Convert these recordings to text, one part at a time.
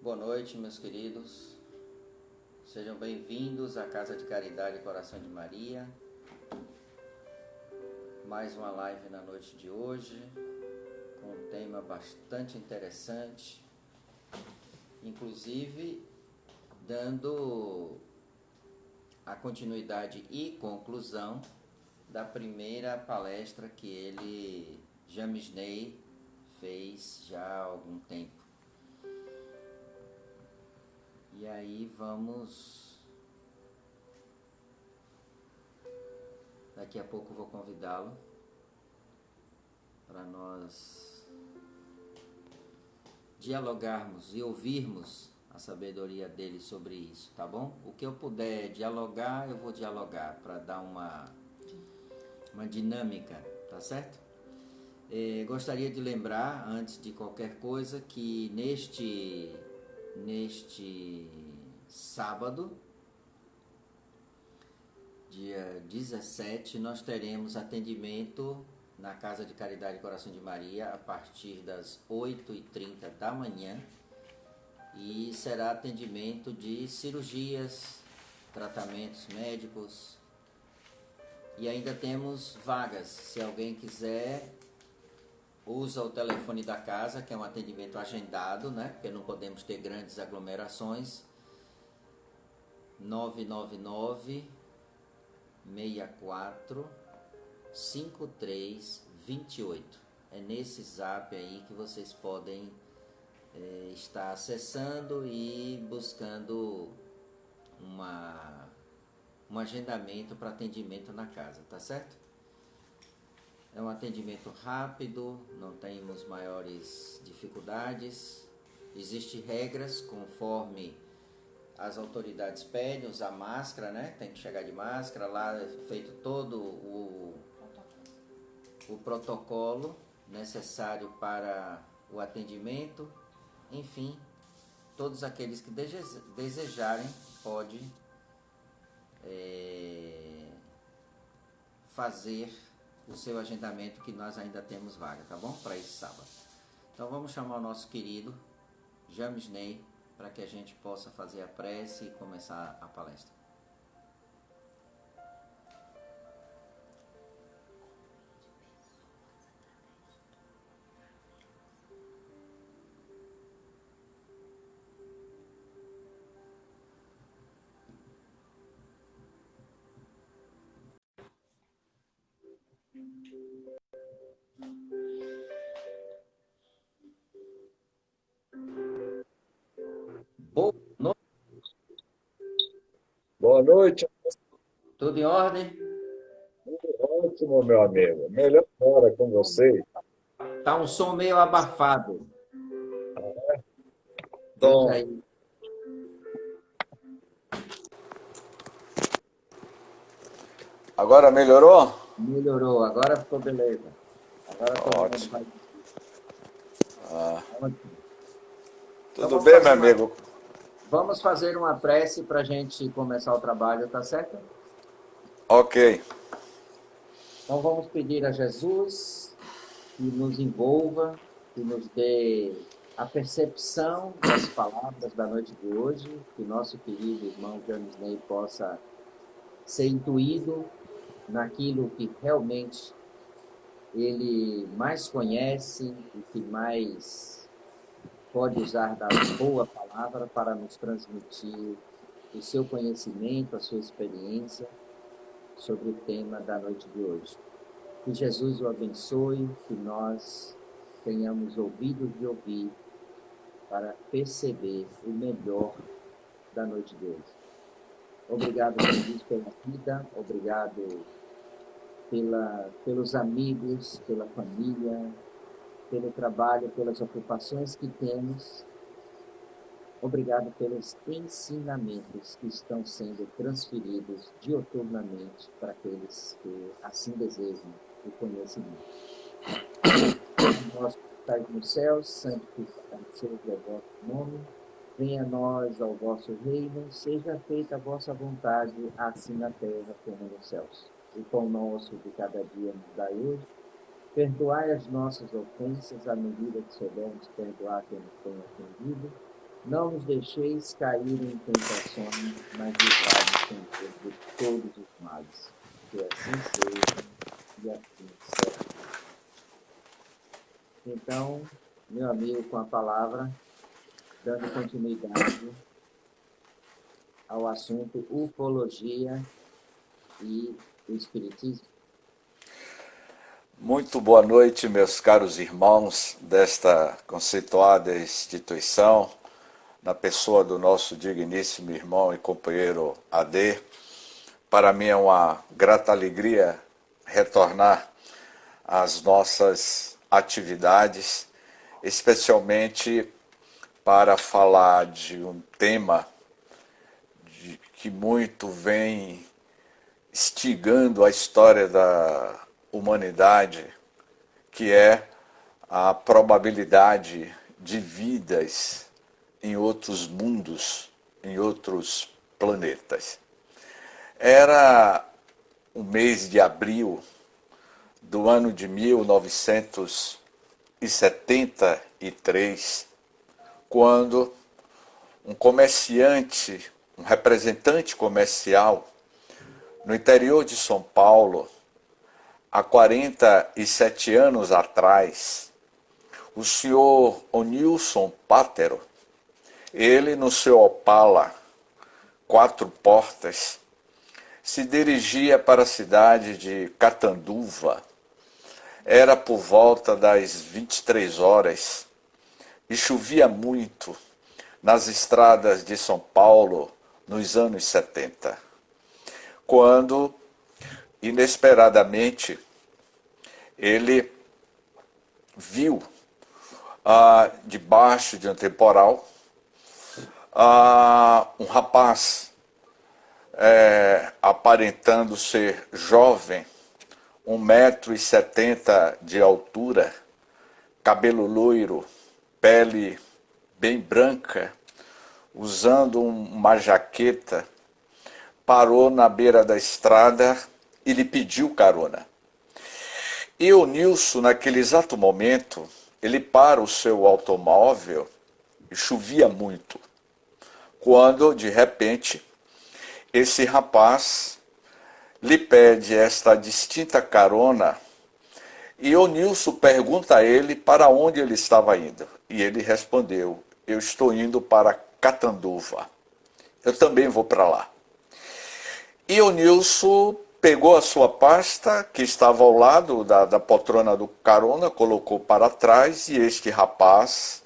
Boa noite, meus queridos. Sejam bem-vindos à Casa de Caridade Coração de Maria. Mais uma live na noite de hoje, com um tema bastante interessante, inclusive dando a continuidade e conclusão da primeira palestra que James Ney, fez já há algum tempo. E aí daqui a pouco vou convidá-lo para nós dialogarmos e ouvirmos a sabedoria dele sobre isso, tá bom? O que eu puder dialogar, eu vou dialogar para dar uma dinâmica, tá certo? Gostaria de lembrar, antes de qualquer coisa, que neste sábado, dia 17, nós teremos atendimento na Casa de Caridade Coração de Maria a partir das 8h30 da manhã, e será atendimento de cirurgias, tratamentos médicos, e ainda temos vagas. Se alguém quiser, usa o telefone da casa, que é um atendimento agendado, né? Porque não podemos ter grandes aglomerações. 999 64 5328. É nesse zap aí que vocês podem estar acessando e buscando um agendamento para atendimento na casa, tá certo? É um atendimento rápido, não temos maiores dificuldades. Existem regras conforme as autoridades pedem, usar máscara, né? Tem que chegar de máscara, lá é feito todo o protocolo necessário para o atendimento. Enfim, todos aqueles que desejarem podem fazer o seu agendamento, que nós ainda temos vaga, tá bom? Para esse sábado. Então vamos chamar o nosso querido James Ney para que a gente possa fazer a prece e começar a palestra. Boa noite. Boa noite, Tudo em ordem? ótimo, meu amigo. Melhor hora com você. Tá um som meio abafado. Veja Tom, aí. agora melhorou? Melhorou, agora ficou beleza. Agora todo mundo Ótimo. vai. Ótimo. Então Tudo bem, meu amigo? vamos fazer uma prece para a gente começar o trabalho, tá certo? Ok. Então vamos pedir a Jesus que nos envolva, que nos dê a percepção das palavras da noite de hoje, que nosso querido irmão James Ney possa ser intuído naquilo que realmente ele mais conhece e que mais pode usar da boa palavra para nos transmitir o seu conhecimento, a sua experiência sobre o tema da noite de hoje. Que Jesus o abençoe, que nós tenhamos ouvidos de ouvir para perceber o melhor da noite de hoje. Obrigado, Jesus, pela vida, obrigado pelos amigos, pela família, pelo trabalho, pelas ocupações que temos. Obrigado pelos ensinamentos que estão sendo transferidos dioturnamente para aqueles que assim desejam o conhecimento. Nós que estais nos céus, santificado seja o vosso nome. Venha a nós ao vosso reino, seja feita a vossa vontade, assim na terra como nos céus. O pão nosso de cada dia nos dai hoje. Perdoai as nossas ofensas, à medida que soubermos perdoar quem nos tem ofendido. Não nos deixeis cair em tentações, mas livrai-nos, Senhor, de todos os males. Que assim seja e assim será. Então, meu amigo, com a palavra, dando continuidade ao assunto ufologia e o espiritismo. Muito boa noite, meus caros irmãos desta conceituada instituição, na pessoa do nosso digníssimo irmão e companheiro AD. Para mim é uma grata alegria retornar às nossas atividades, especialmente para falar de um tema que muito vem instigando a história da humanidade, que é a probabilidade de vidas em outros mundos, em outros planetas. Era o mês de abril do ano de 1973, quando um comerciante, um representante comercial no interior de São Paulo, há 47 anos atrás, o senhor Onilson Pátero, ele no seu Opala 4 portas, se dirigia para a cidade de Catanduva. Era por volta das 23 horas e chovia muito nas estradas de São Paulo nos anos 70, quando, inesperadamente, ele viu, debaixo de um temporal, um rapaz aparentando ser jovem, 1,70 m de altura, cabelo loiro, pele bem branca, usando uma jaqueta, parou na beira da estrada e lhe pediu carona. E o Nilson, naquele exato momento, ele para o seu automóvel e chovia muito, quando, de repente, esse rapaz lhe pede esta distinta carona e o Nilson pergunta a ele para onde ele estava indo. E ele respondeu: eu estou indo para Catanduva. Eu também vou para lá. E o Nilson pegou a sua pasta, que estava ao lado da poltrona do carona, colocou para trás, e este rapaz,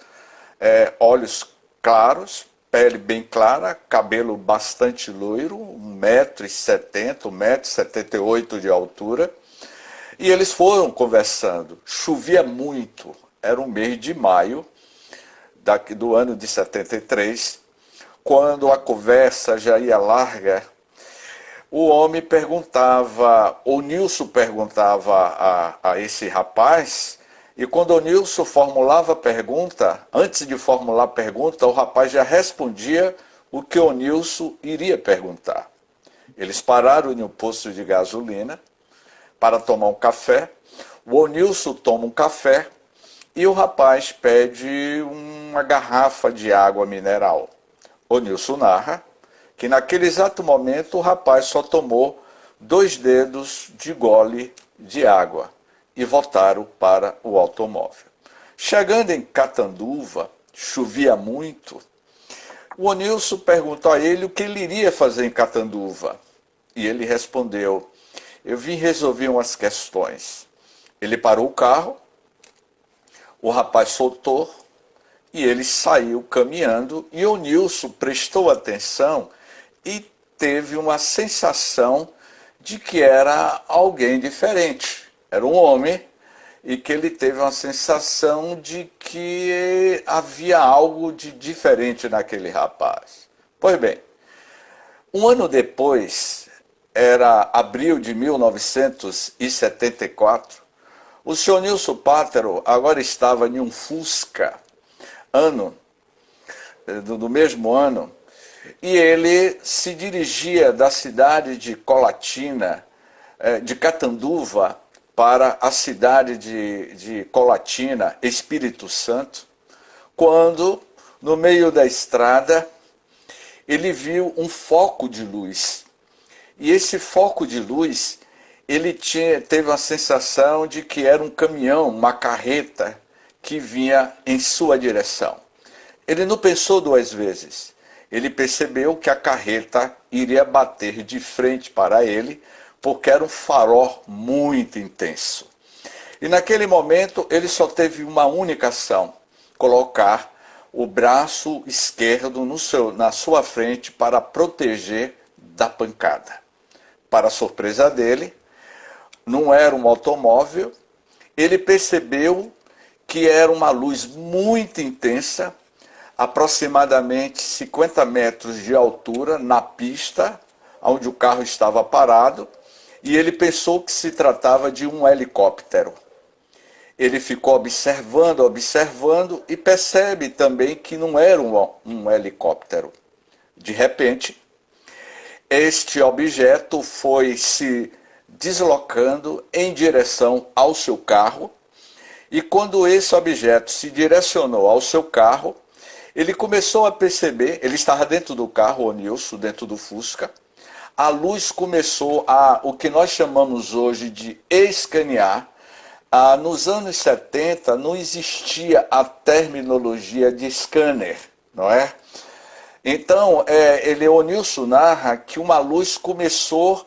olhos claros, pele bem clara, cabelo bastante loiro, 1,70 m, 1,78 m de altura, e eles foram conversando. Chovia muito, era um mês de maio do ano de 73, quando a conversa já ia larga. O homem perguntava, o Nilson perguntava a esse rapaz, e quando o Nilson formulava a pergunta, antes de formular a pergunta, o rapaz já respondia o que o Nilson iria perguntar. Eles pararam em um posto de gasolina para tomar um café. O Onilson toma um café e o rapaz pede uma garrafa de água mineral. O Nilson narra que naquele exato momento o rapaz só tomou 2 dedos de gole de água e voltaram para o automóvel. Chegando em Catanduva, chovia muito, o Onilson perguntou a ele o que ele iria fazer em Catanduva. E ele respondeu: eu vim resolver umas questões. Ele parou o carro, o rapaz soltou e ele saiu caminhando, e o Nilson prestou atenção e teve uma sensação de que era alguém diferente. Era um homem, e que ele teve uma sensação de que havia algo de diferente naquele rapaz. Pois bem, um ano depois, era abril de 1974, o senhor Nilson Pátero agora estava em um Fusca, do mesmo ano, e ele se dirigia da cidade de Colatina, de Catanduva, para a cidade de Colatina, Espírito Santo, quando, no meio da estrada, ele viu um foco de luz. E esse foco de luz, teve a sensação de que era um caminhão, uma carreta, que vinha em sua direção. Ele não pensou duas vezes. Ele percebeu que a carreta iria bater de frente para ele, porque era um farol muito intenso. E naquele momento ele só teve uma única ação: colocar o braço esquerdo na sua frente para proteger da pancada. Para a surpresa dele, não era um automóvel, ele percebeu que era uma luz muito intensa, aproximadamente 50 metros de altura, na pista onde o carro estava parado, e ele pensou que se tratava de um helicóptero. Ele ficou observando e percebe também que não era um helicóptero. De repente, este objeto foi se deslocando em direção ao seu carro, e quando esse objeto se direcionou ao seu carro, ele começou a perceber, ele estava dentro do carro, o Nilson, dentro do Fusca, a luz começou o que nós chamamos hoje de escanear. Nos anos 70 não existia a terminologia de scanner, não é? Então, o Nilson narra que uma luz começou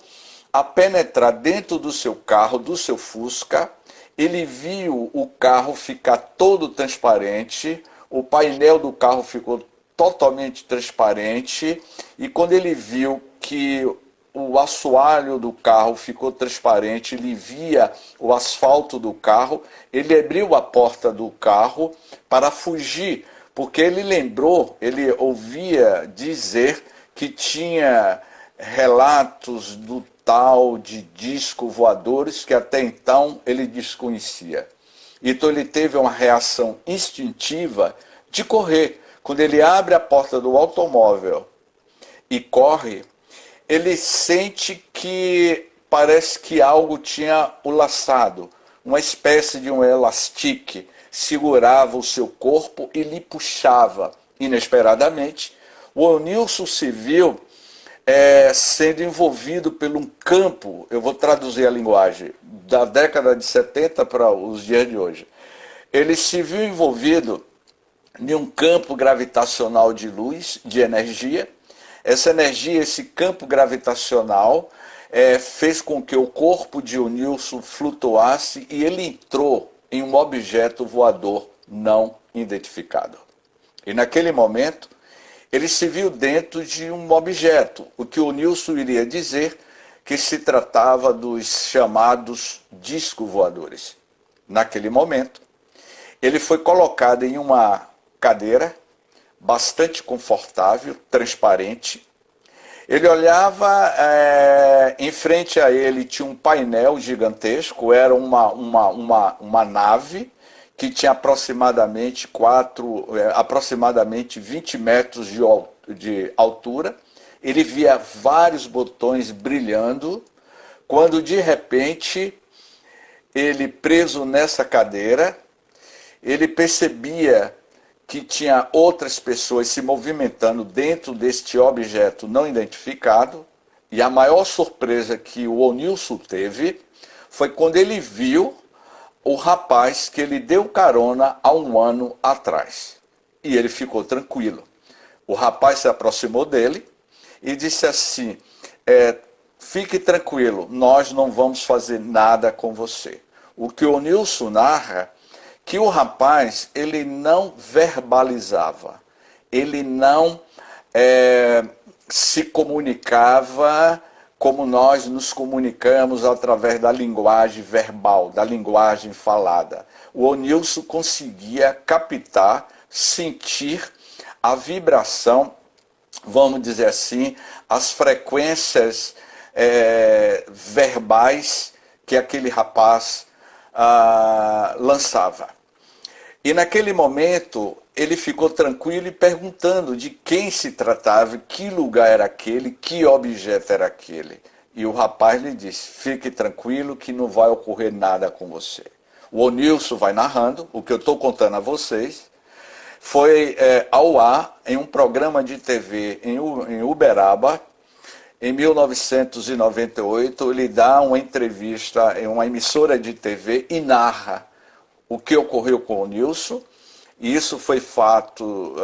a penetrar dentro do seu carro, do seu Fusca. Ele viu o carro ficar todo transparente, o painel do carro ficou totalmente transparente, e quando ele viu que o assoalho do carro ficou transparente, ele via o asfalto do carro, ele abriu a porta do carro para fugir, porque ele ouvia dizer que tinha relatos do tal de disco voadores que até então ele desconhecia. Então ele teve uma reação instintiva de correr. Quando ele abre a porta do automóvel e corre, ele sente que parece que algo tinha o laçado, uma espécie de um elastique, segurava o seu corpo e lhe puxava. Inesperadamente, o Nilson se viu sendo envolvido por um campo, eu vou traduzir a linguagem, da década de 70 para os dias de hoje. Ele se viu envolvido em um campo gravitacional de luz, de energia. Essa energia, esse campo gravitacional, fez com que o corpo de Nilson flutuasse e ele entrou em um objeto voador não identificado. E naquele momento, ele se viu dentro de um objeto, o que o Nilson iria dizer que se tratava dos chamados discos voadores. Naquele momento, ele foi colocado em uma cadeira bastante confortável, transparente. Ele olhava, em frente a ele tinha um painel gigantesco, era uma nave que tinha aproximadamente 20 metros de altura. Ele via vários botões brilhando, quando de repente, ele preso nessa cadeira, ele percebia que tinha outras pessoas se movimentando dentro deste objeto não identificado, e a maior surpresa que o Nilson teve foi quando ele viu o rapaz que ele deu carona há um ano atrás. E ele ficou tranquilo. O rapaz se aproximou dele e disse assim: fique tranquilo, nós não vamos fazer nada com você. O que o Nilson narra, que o rapaz, ele não verbalizava, ele não se comunicava como nós nos comunicamos através da linguagem verbal, da linguagem falada. O Nilson conseguia captar, sentir a vibração, vamos dizer assim, as frequências verbais que aquele rapaz lançava. E naquele momento, ele ficou tranquilo e perguntando de quem se tratava, que lugar era aquele, que objeto era aquele. E o rapaz lhe disse: fique tranquilo que não vai ocorrer nada com você. O Nilson vai narrando, o que eu estou contando a vocês, foi ao ar em um programa de TV em Uberaba, em 1998. Ele dá uma entrevista em uma emissora de TV e narra o que ocorreu com o Nilson. E isso foi fato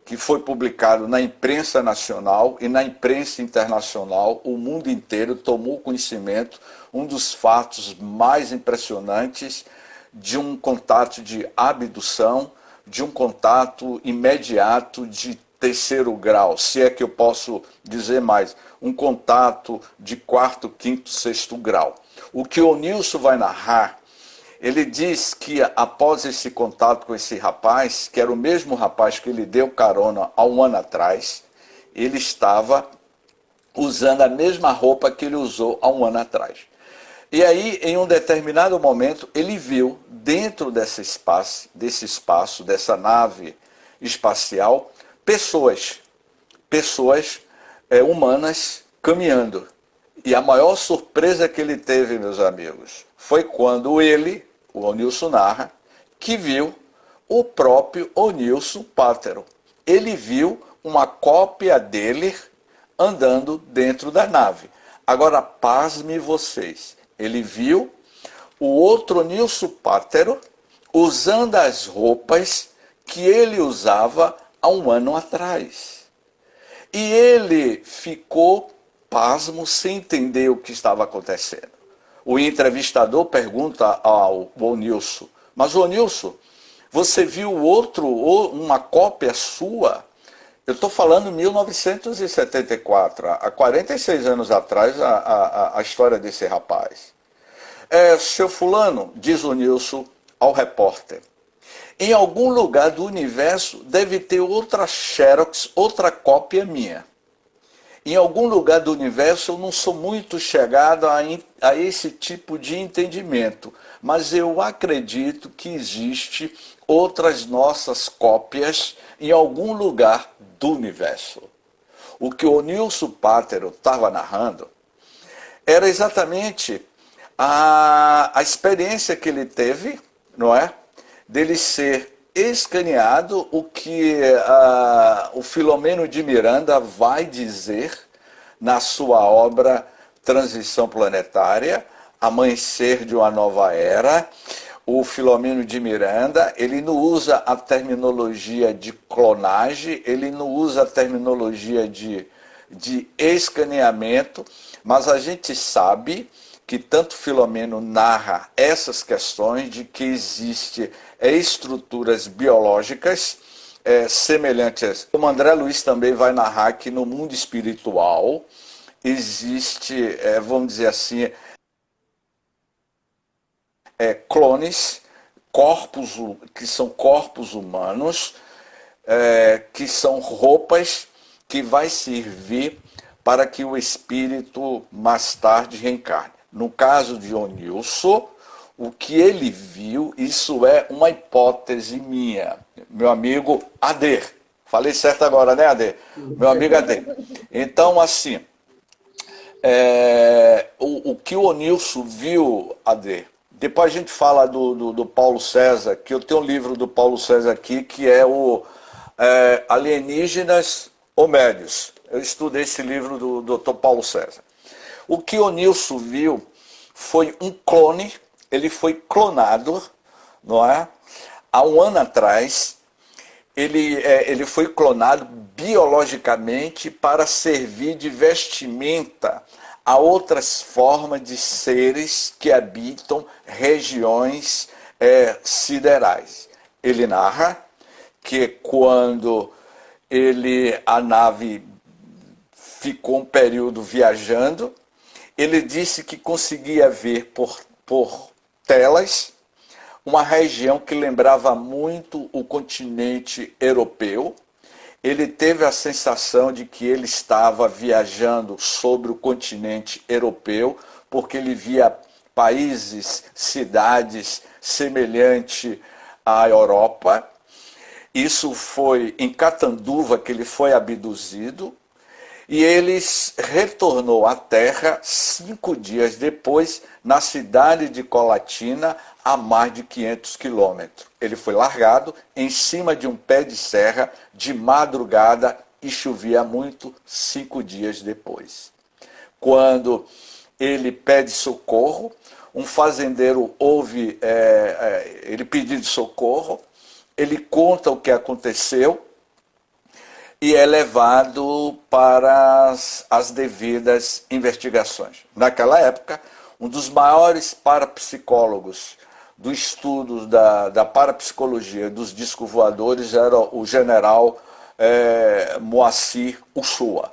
que foi publicado na imprensa nacional e na imprensa internacional. O mundo inteiro tomou conhecimento, um dos fatos mais impressionantes de um contato de abdução, de um contato imediato de terceiro grau, se é que eu posso dizer mais, um contato de quarto, quinto, sexto grau. O que o Nilson vai narrar, ele diz que após esse contato com esse rapaz, que era o mesmo rapaz que ele deu carona há um ano atrás, ele estava usando a mesma roupa que ele usou há um ano atrás. E aí, em um determinado momento, ele viu dentro desse espaço, dessa nave espacial, pessoas humanas caminhando. E a maior surpresa que ele teve, meus amigos, foi quando ele, o Onilson narra, que viu o próprio Onilson Pátero. Ele viu uma cópia dele andando dentro da nave. Agora, pasme vocês, ele viu o outro Onilson Pátero usando as roupas que ele usava há um ano atrás. E ele ficou pasmo, sem entender o que estava acontecendo. O entrevistador pergunta ao Onilson, mas Onilson, você viu uma cópia sua? Eu estou falando em 1974, há 46 anos atrás, a história desse rapaz. Seu fulano, diz o Nilson ao repórter, em algum lugar do universo deve ter outra Xerox, outra cópia minha. Em algum lugar do universo eu não sou muito chegado a esse tipo de entendimento, mas eu acredito que existe outras nossas cópias em algum lugar do universo. O que o Nilson Pátero estava narrando era exatamente a experiência que ele teve, não é? Dele ser escaneado, o que o Filomeno de Miranda vai dizer na sua obra Transição Planetária, Amanhecer de uma Nova Era. O Filomeno de Miranda, ele não usa a terminologia de clonagem, ele não usa a terminologia de escaneamento, mas a gente sabe que tanto Filomeno narra essas questões de que existe estruturas biológicas semelhantes. Como André Luiz também vai narrar que no mundo espiritual existe, vamos dizer assim, clones, corpos que são corpos humanos, que são roupas que vai servir para que o espírito mais tarde reencarne. No caso de Onilson, o que ele viu, isso é uma hipótese minha. Meu amigo Ader. Falei certo agora, né, Ader? Meu amigo Ader. Então, assim, o que o Onilson viu, Ader, depois a gente fala do Paulo César, que eu tenho um livro do Paulo César aqui, que é o Alienígenas ou Médios. Eu estudei esse livro do Dr. Paulo César. O que o Nilson viu foi um clone, ele foi clonado, não é? Há um ano atrás, ele foi clonado biologicamente para servir de vestimenta a outras formas de seres que habitam regiões siderais. Ele narra que quando a nave ficou um período viajando, ele disse que conseguia ver por telas uma região que lembrava muito o continente europeu. Ele teve a sensação de que ele estava viajando sobre o continente europeu, porque ele via países, cidades semelhantes à Europa. Isso foi em Catanduva que ele foi abduzido. e ele retornou à Terra 5 dias depois, na cidade de Colatina, a mais de 500 quilômetros. Ele foi largado em cima de um pé de serra de madrugada e chovia muito 5 dias depois. Quando ele pede socorro, um fazendeiro ouve ele pedindo socorro, ele conta o que aconteceu e é levado para as devidas investigações. Naquela época, um dos maiores parapsicólogos do estudo da parapsicologia dos discos voadores era o general Moacir Uchoa.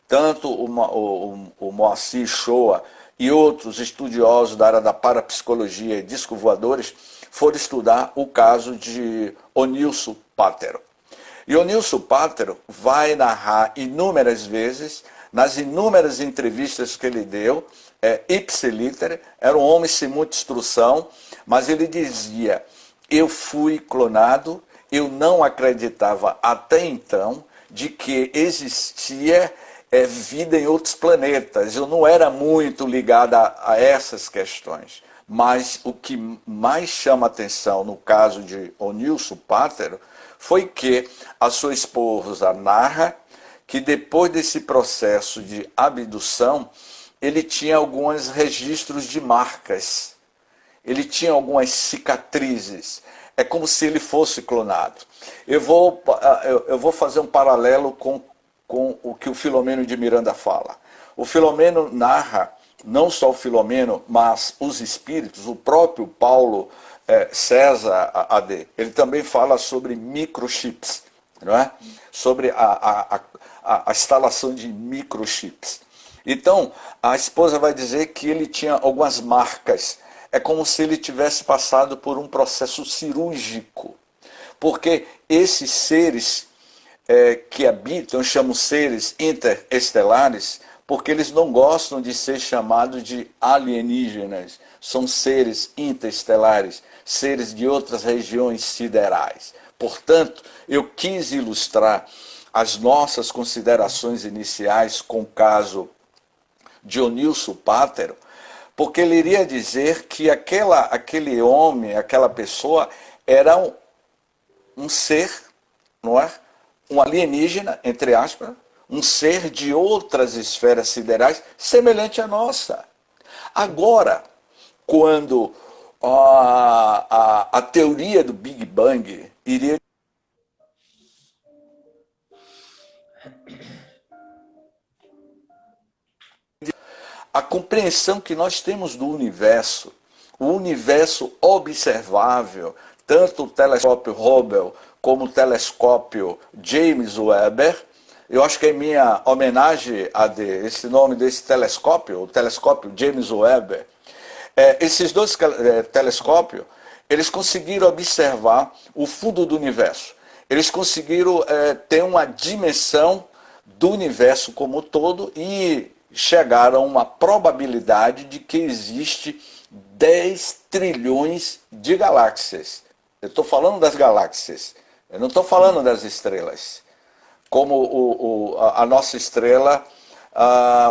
Tanto o Moacir Uchoa e outros estudiosos da área da parapsicologia e discos voadores foram estudar o caso de Onilson Pátero. E Onilson Pátero vai narrar inúmeras vezes, nas inúmeras entrevistas que ele deu, ipsiliter, era um homem sem muita instrução, mas ele dizia: eu fui clonado, eu não acreditava até então de que existia vida em outros planetas, eu não era muito ligado a essas questões. Mas o que mais chama atenção no caso de Onilson Pátero foi que a sua esposa narra que depois desse processo de abdução, ele tinha alguns registros de marcas, ele tinha algumas cicatrizes, é como se ele fosse clonado. Eu vou fazer um paralelo com o que o Filomeno de Miranda fala. O Filomeno narra, não só o Filomeno, mas os espíritos, o próprio Paulo César AD, ele também fala sobre microchips, não é? Sobre a instalação de microchips. Então, a esposa vai dizer que ele tinha algumas marcas, é como se ele tivesse passado por um processo cirúrgico, porque esses seres que habitam, eu chamo seres interestelares, porque eles não gostam de ser chamados de alienígenas, são seres interestelares, seres de outras regiões siderais. Portanto, eu quis ilustrar as nossas considerações iniciais com o caso de Onilson Pátero, porque ele iria dizer que aquele homem, aquela pessoa, era um ser, não é? Um alienígena, entre aspas, um ser de outras esferas siderais, semelhante à nossa. Agora, quando a teoria do Big Bang iria... A compreensão que nós temos do universo, o universo observável, tanto o telescópio Hubble como o telescópio James Webb, eu acho que é minha homenagem a esse nome desse telescópio, o telescópio James Webb. Esses dois telescópios, eles conseguiram observar o fundo do universo. Eles conseguiram ter uma dimensão do universo como um todo e chegaram a uma probabilidade de que existe 10 trilhões de galáxias. Eu estou falando das galáxias, eu não estou falando das estrelas. Como a nossa estrela,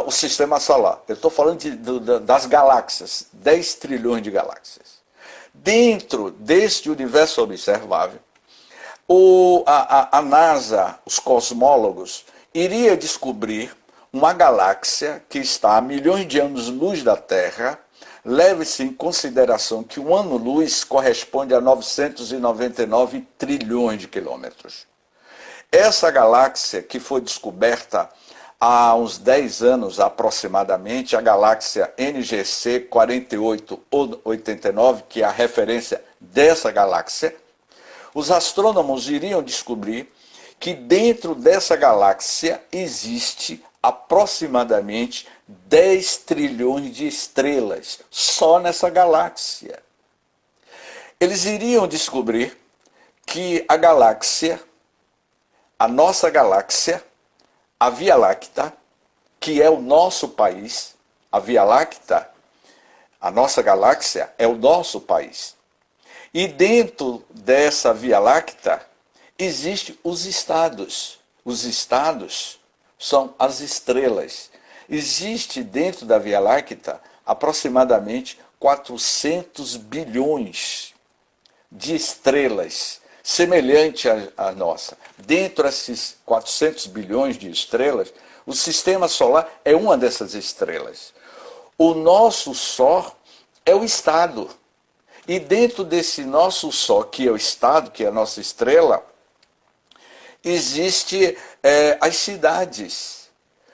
o sistema solar. Eu estou falando das galáxias, 10 trilhões de galáxias. Dentro deste universo observável, a NASA, os cosmólogos, iria descobrir uma galáxia que está a milhões de anos-luz da Terra. Leve-se em consideração que um ano-luz corresponde a 999 trilhões de quilômetros. Essa galáxia, que foi descoberta há uns 10 anos aproximadamente, a galáxia NGC 4889, que é a referência dessa galáxia, os astrônomos iriam descobrir que dentro dessa galáxia existe aproximadamente 10 trilhões de estrelas, só nessa galáxia. Eles iriam descobrir que a galáxia, a nossa galáxia, a Via Láctea, que é o nosso país, a Via Láctea, a nossa galáxia é o nosso país. E dentro dessa Via Láctea existem os estados. Os estados são as estrelas. Existe dentro da Via Láctea aproximadamente 400 bilhões de estrelas, semelhante à nossa. Dentro desses 400 bilhões de estrelas, o sistema solar é uma dessas estrelas. O nosso Sol é o estado. E dentro desse nosso Sol, que é o estado, que é a nossa estrela, existe as cidades.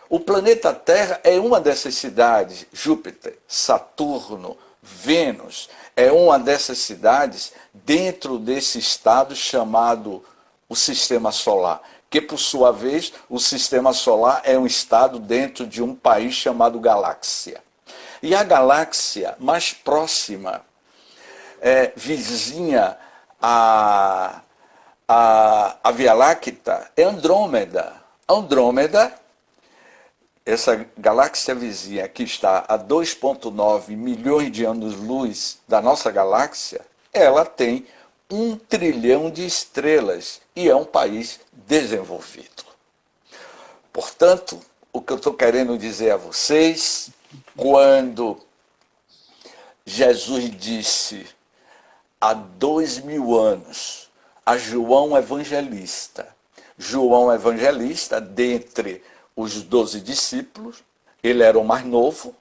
O planeta Terra é uma dessas cidades. Júpiter, Saturno, Vênus é uma dessas cidades dentro desse estado chamado o Sistema Solar, que por sua vez o Sistema Solar é um estado dentro de um país chamado Galáxia. E a galáxia mais próxima, vizinha à Via Láctea, é Andrômeda. Andrômeda, essa galáxia vizinha que está a 2,9 milhões de anos-luz da nossa galáxia, ela tem 1 trilhão de estrelas e é um país desenvolvido. Portanto, o que eu estou querendo dizer a vocês, quando Jesus disse há 2000 anos a João Evangelista, dentre os 12 discípulos, ele era o mais novo,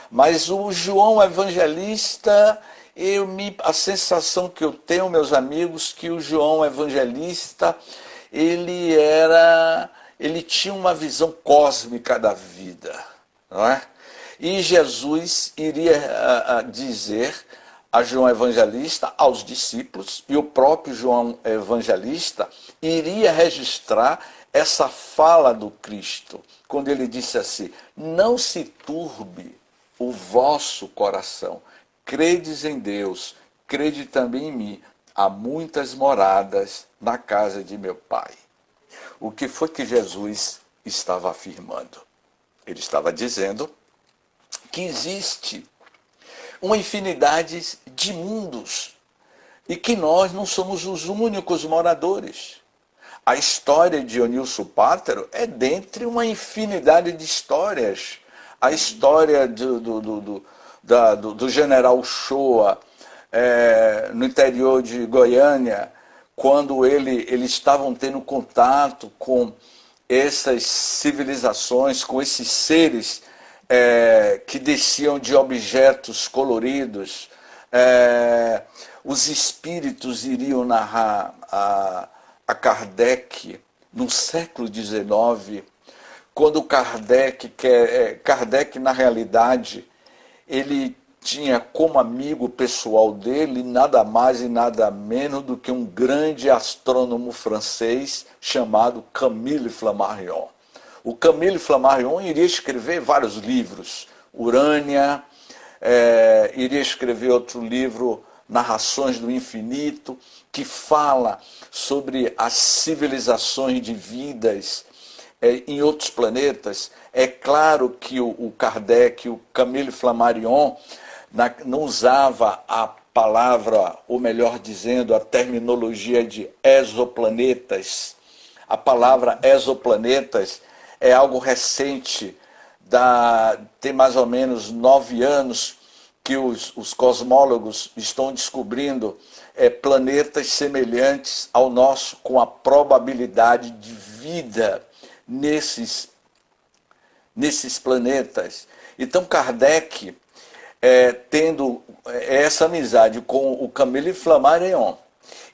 mas o João Evangelista, a sensação que eu tenho, meus amigos, que o João Evangelista, ele tinha uma visão cósmica da vida, não é? E Jesus iria dizer a João Evangelista, aos discípulos, e o próprio João Evangelista iria registrar essa fala do Cristo, quando ele disse assim: não se turbe o vosso coração, credes em Deus, crede também em mim, há muitas moradas na casa de meu Pai. O que foi que Jesus estava afirmando? Ele estava dizendo que existe uma infinidade de mundos e que nós não somos os únicos moradores. A história de Dionilson Pátero é dentre uma infinidade de histórias. A história do general Shoa, no interior de Goiânia, quando eles estavam tendo contato com essas civilizações, com esses seres que desciam de objetos coloridos. Os espíritos iriam narrar a Kardec no século XIX, quando Kardec, na realidade, ele tinha como amigo pessoal dele nada mais e nada menos do que um grande astrônomo francês chamado Camille Flammarion. O Camille Flammarion iria escrever vários livros, Urânia, iria escrever outro livro, Narrações do Infinito, que fala sobre as civilizações de vidas em outros planetas. É claro que o Kardec, o Camille Flammarion, não usava a palavra, ou melhor dizendo, a terminologia de exoplanetas. A palavra exoplanetas é algo recente, tem mais ou menos 9 anos que os cosmólogos estão descobrindo planetas semelhantes ao nosso, com a probabilidade de vida nesses planetas. Então Kardec, tendo essa amizade com o Camille Flammarion,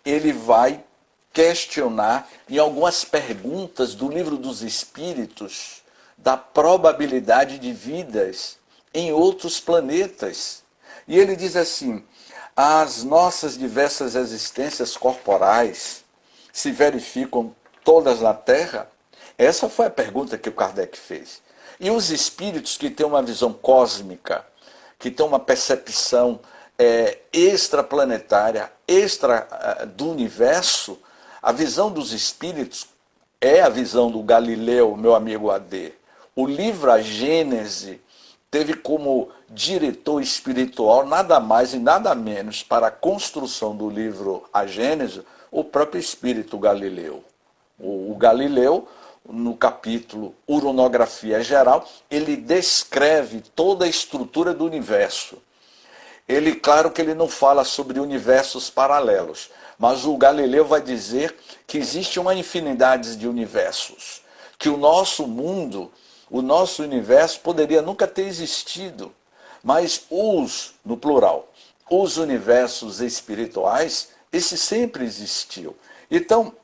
ele vai questionar em algumas perguntas do Livro dos Espíritos da probabilidade de vidas em outros planetas. E ele diz assim: as nossas diversas existências corporais se verificam todas na Terra? Essa foi a pergunta que o Kardec fez. E os espíritos que têm uma visão cósmica, que têm uma percepção extraplanetária, do universo, a visão dos espíritos é a visão do Galileu, meu amigo AD. O livro A Gênese teve como diretor espiritual nada mais e nada menos para a construção do livro A Gênese o próprio espírito Galileu. O Galileu, no capítulo Uranografia Geral, ele descreve toda a estrutura do universo. Ele, claro que ele não fala sobre universos paralelos, mas o Galileu vai dizer que existe uma infinidade de universos, que o nosso mundo, o nosso universo poderia nunca ter existido, mas no plural, os universos espirituais, esse sempre existiu. Então,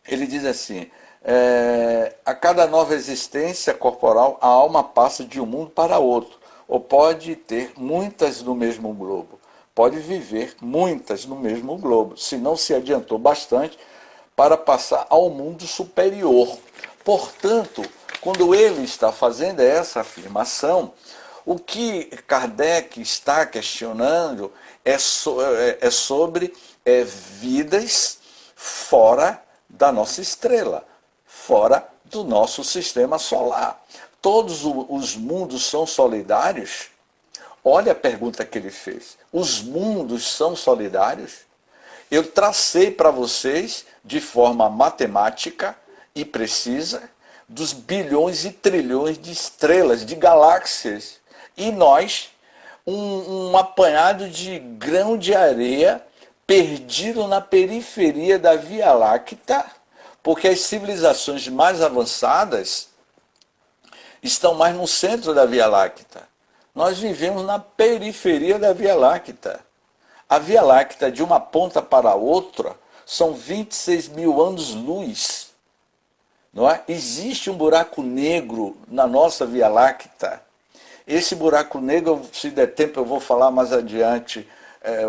ele diz assim, a cada nova existência corporal, a alma passa de um mundo para outro, ou pode ter muitas no mesmo globo, pode viver muitas no mesmo globo, se não se adiantou bastante para passar ao mundo superior. Portanto, quando ele está fazendo essa afirmação, o que Kardec está questionando é sobre vidas fora da nossa estrela, fora do nosso sistema solar. Todos os mundos são solidários? Olha a pergunta que ele fez. Os mundos são solidários? Eu tracei para vocês, de forma matemática e precisa, dos bilhões e trilhões de estrelas, de galáxias. E nós, um apanhado de grão de areia perdido na periferia da Via Láctea, porque as civilizações mais avançadas estão mais no centro da Via Láctea. Nós vivemos na periferia da Via Láctea. A Via Láctea, de uma ponta para a outra, são 26 mil anos-luz. Não é? Existe um buraco negro na nossa Via Láctea. Esse buraco negro, se der tempo, eu vou falar mais adiante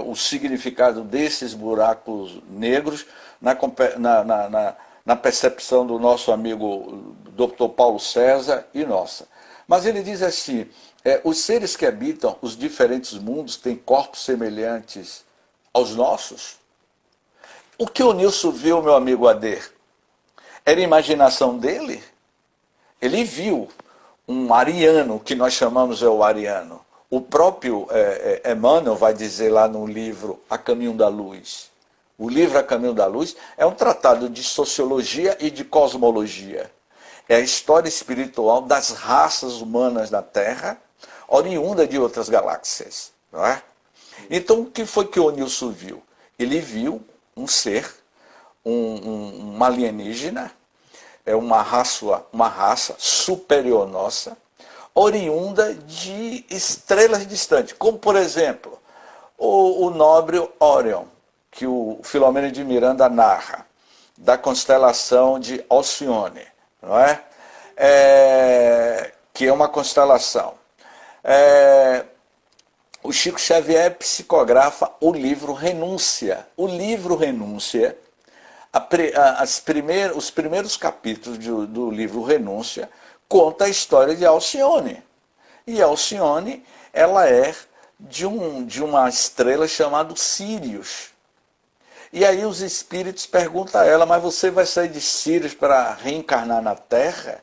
o significado desses buracos negros na percepção do nosso amigo Dr. Paulo César e nossa. Mas ele diz assim, os seres que habitam os diferentes mundos têm corpos semelhantes aos nossos? O que o Nilson viu, meu amigo Ader? Era imaginação dele? Ele viu um ariano, que nós chamamos o ariano. O próprio Emmanuel vai dizer lá no livro A Caminho da Luz. O livro A Caminho da Luz é um tratado de sociologia e de cosmologia. É a história espiritual das raças humanas na Terra, oriunda de outras galáxias. Não é? Então, o que foi que o Nilson viu? Ele viu um ser, um alienígena, uma raça superior nossa, oriunda de estrelas distantes, como, por exemplo, o nobre Órion, que o Filomeno de Miranda narra, da constelação de Alcione, não é? Que é uma constelação. O Chico Xavier psicografa o livro Renúncia. O livro Renúncia, os primeiros capítulos do livro Renúncia, conta a história de Alcione. E Alcione, ela é de uma estrela chamada Sírius. E aí os espíritos perguntam a ela, mas você vai sair de Sírius para reencarnar na Terra?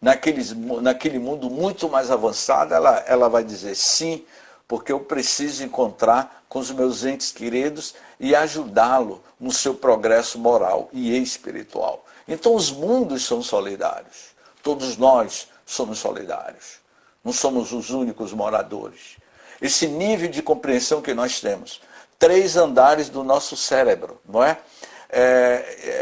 Naquele mundo muito mais avançado? Ela vai dizer sim, porque eu preciso encontrar com os meus entes queridos e ajudá-lo no seu progresso moral e espiritual. Então os mundos são solidários. Todos nós somos solidários. Não somos os únicos moradores. Esse nível de compreensão que nós temos. 3 andares do nosso cérebro, não é?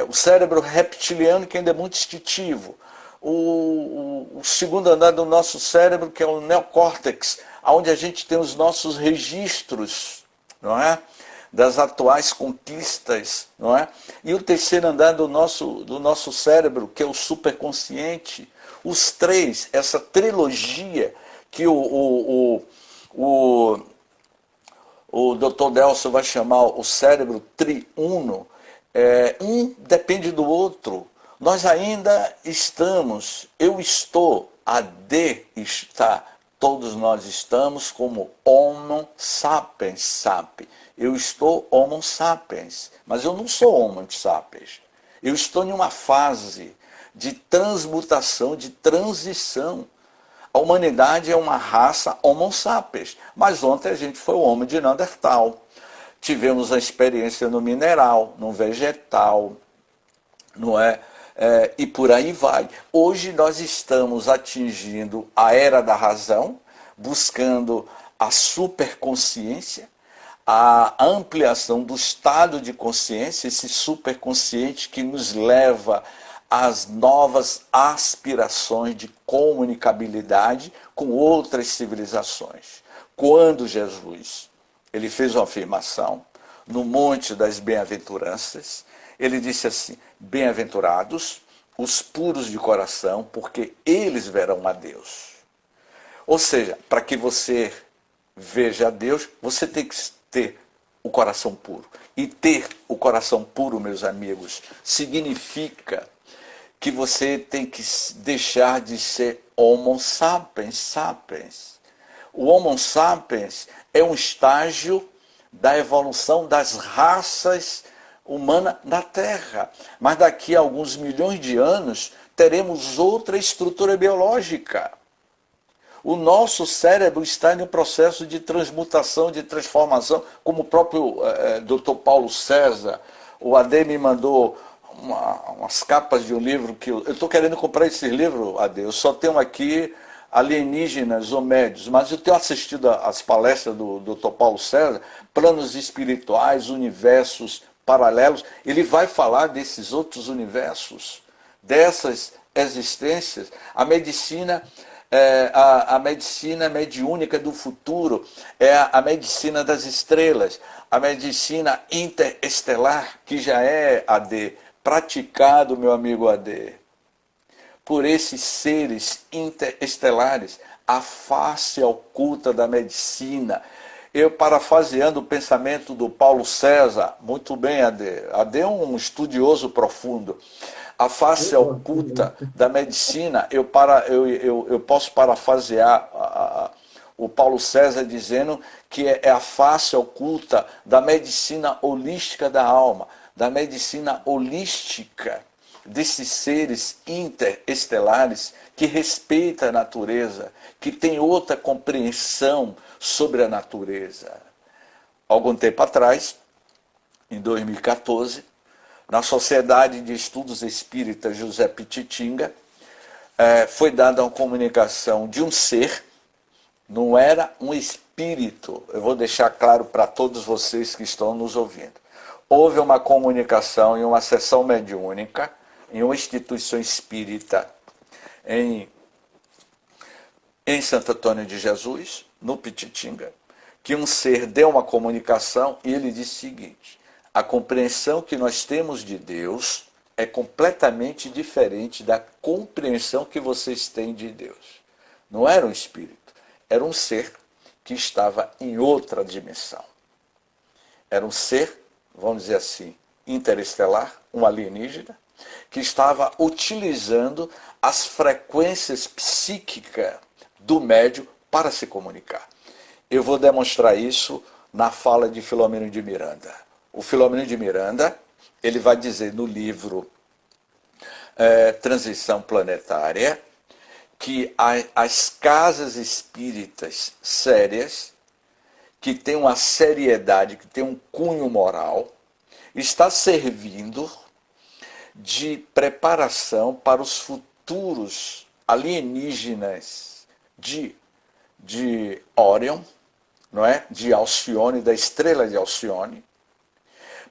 O cérebro reptiliano, que ainda é muito instintivo. O segundo andar do nosso cérebro, que é o neocórtex, onde a gente tem os nossos registros, não é? Das atuais conquistas, não é? E o terceiro andar do nosso cérebro, que é o superconsciente. Os 3, essa trilogia que o Dr. Delcio vai chamar o cérebro triuno, um depende do outro. Nós ainda estamos, eu estou, a D está, todos nós estamos como Homo sapiens sapiens. Eu estou Homo sapiens, mas eu não sou Homo sapiens. Eu estou em uma fase de transmutação, de transição. A humanidade é uma raça Homo sapiens, mas ontem a gente foi o homem de Neandertal. Tivemos a experiência no mineral, no vegetal, não é? e por aí vai. Hoje nós estamos atingindo a era da razão, buscando a superconsciência, a ampliação do estado de consciência, esse superconsciente que nos leva às novas aspirações de comunicabilidade com outras civilizações. Quando Jesus ele fez uma afirmação no Monte das Bem-aventuranças, ele disse assim: bem-aventurados os puros de coração, porque eles verão a Deus. Ou seja, para que você veja a Deus, você tem que ter o coração puro. E ter o coração puro, meus amigos, significa que você tem que deixar de ser Homo sapiens sapiens. O Homo sapiens é um estágio da evolução das raças humanas na Terra. Mas daqui a alguns milhões de anos teremos outra estrutura biológica. O nosso cérebro está em um processo de transmutação, de transformação, como o próprio Dr. Paulo César, o AD me mandou umas capas de um livro que eu estou querendo comprar esse livro, AD, eu só tenho aqui Alienígenas ou Médios, mas eu tenho assistido às palestras do Dr. Paulo César, planos espirituais, universos paralelos, ele vai falar desses outros universos, dessas existências. A medicina mediúnica do futuro é a medicina das estrelas, a medicina interestelar, que já é, AD, praticado, meu amigo AD, por esses seres interestelares, a face oculta da medicina. Eu, parafraseando o pensamento do Paulo César, muito bem, AD. AD é um estudioso profundo. A face oculta da medicina, eu posso parafrasear o Paulo César dizendo que é a face oculta da medicina holística da alma, da medicina holística desses seres interestelares que respeitam a natureza, que tem outra compreensão sobre a natureza. Algum tempo atrás, em 2014, na Sociedade de Estudos Espíritas José Pititinga, foi dada uma comunicação de um ser, não era um espírito. Eu vou deixar claro para todos vocês que estão nos ouvindo. Houve uma comunicação em uma sessão mediúnica, em uma instituição espírita em Santo Antônio de Jesus, no Pititinga, que um ser deu uma comunicação e ele disse o seguinte: a compreensão que nós temos de Deus é completamente diferente da compreensão que vocês têm de Deus. Não era um espírito, era um ser que estava em outra dimensão. Era um ser, vamos dizer assim, interestelar, um alienígena, que estava utilizando as frequências psíquicas do médium para se comunicar. Eu vou demonstrar isso na fala de Filomeno de Miranda. O Filomeno de Miranda, ele vai dizer no livro Transição Planetária, que as casas espíritas sérias, que têm uma seriedade, que têm um cunho moral, está servindo de preparação para os futuros alienígenas de Órion, não é? De Alcione, da estrela de Alcione,